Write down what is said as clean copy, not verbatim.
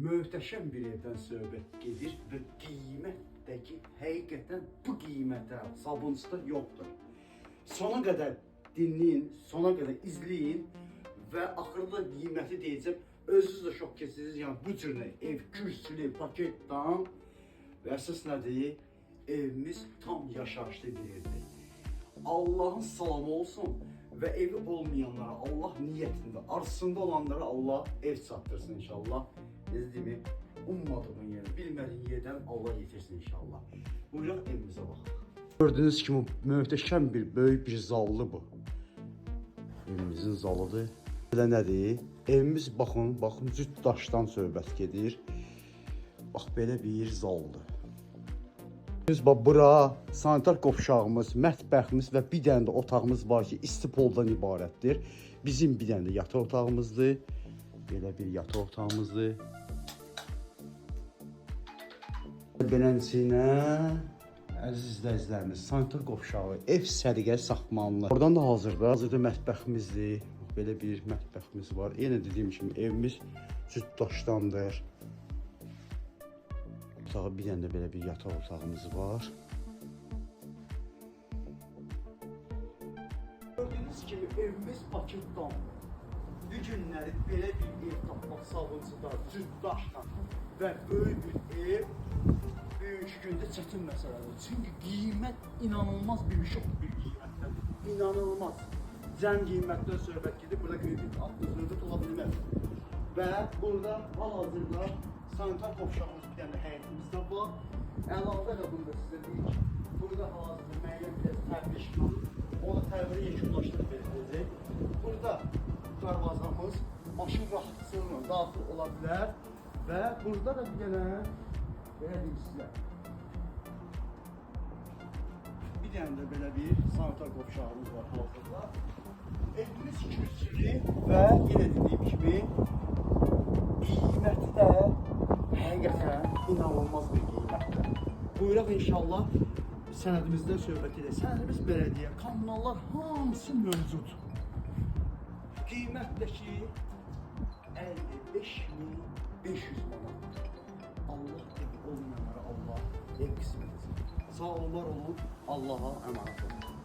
möhtəşəm bir evdən söhbət gedir və qiymətdəki həqiqətən bu qiymətə sabunçuda yoxdur. Sona qədər dinləyin, sona qədər izləyin və axırda qiyməti deyəcəm. Özünüz də şok keçirsiniz. Yəni bu cür ev kürsülü, paketdan və əsas nədir? Evimiz tam yaşayışlı bir evdir. Allah'ın salamı olsun və evi olmayanlara Allah niyyətində, arzusunda olanlara Allah ev çatdırsın inşallah. Dediyimi, ummadığın yeri, bilmədiyin yerdən Allah yetirsin inşallah. Buyuraq evimizə baxaq. Gördüğünüz kimi möhtəşəm bir, böyük bir zallı bu. Evimizin zalıdır. Belə nədir? Evimiz baxın, cüt daşdan söhbət gedir. Bax, belə bir zaldır. Biz bura sanitar qovşağımız, mətbəximiz və bir dənə də otağımız var ki, isti poldan ibarətdir. Bizim bir dənə də yataq otağımızdır. Belə bir yataq otağımızdır. Beləsinə, əziz izləyicilərimiz, sanitar qovşağı, ev səliqə saxmanlı. Oradan da hazırda mətbəximizdir. Belə bir mətbəximiz var. Yenə dediyim kimi evimiz cüt daşdandır. Otağı bir dənə də belə bir yataq otağımız var. Gördüyünüz kimi evimiz paketdan. Bu günləri belə bir ev tapmaq sabunçuda, cüt daşdan və böyük bir ev bugünkü gündə çətin məsələdir. Çünki qiymət inanılmaz bir şok bir qiymətdir. İnanılmaz. Cəm qiymətdən söhbət gedir. Burada kredit söhbət ola bilməz. Və burada hal-hazırda sanitar qovşağımız bir dənə həyətimizdə var. Əlavə də bunu da sizə deyik ki, burada hal-hazırda müəyyən bir təbliğ var. O da təbliği yekunlaşdırıb veriləcək. Burada darvazamız maşın rahatçılıqla daxil ola bilər. Və burada da bir dənə belə deyim sizə. Bir dənə də belə bir sanitar qovşağımız var hal-hazırda. Evimiz kürsülü və yenə dediyim kimi qiyməti də həqiqətən inanılmaz bir qiymətdir. Buyuraq inşallah sənədimizdən söhbət edək. Sənədimiz belediyə, kommunallar hamısı mövcud. Qiymətdəki 55.500 manat. Allah evi olmayanlara Allah ev qismət etsin. Sağ olun, var olun. Allah'a əmanət olun.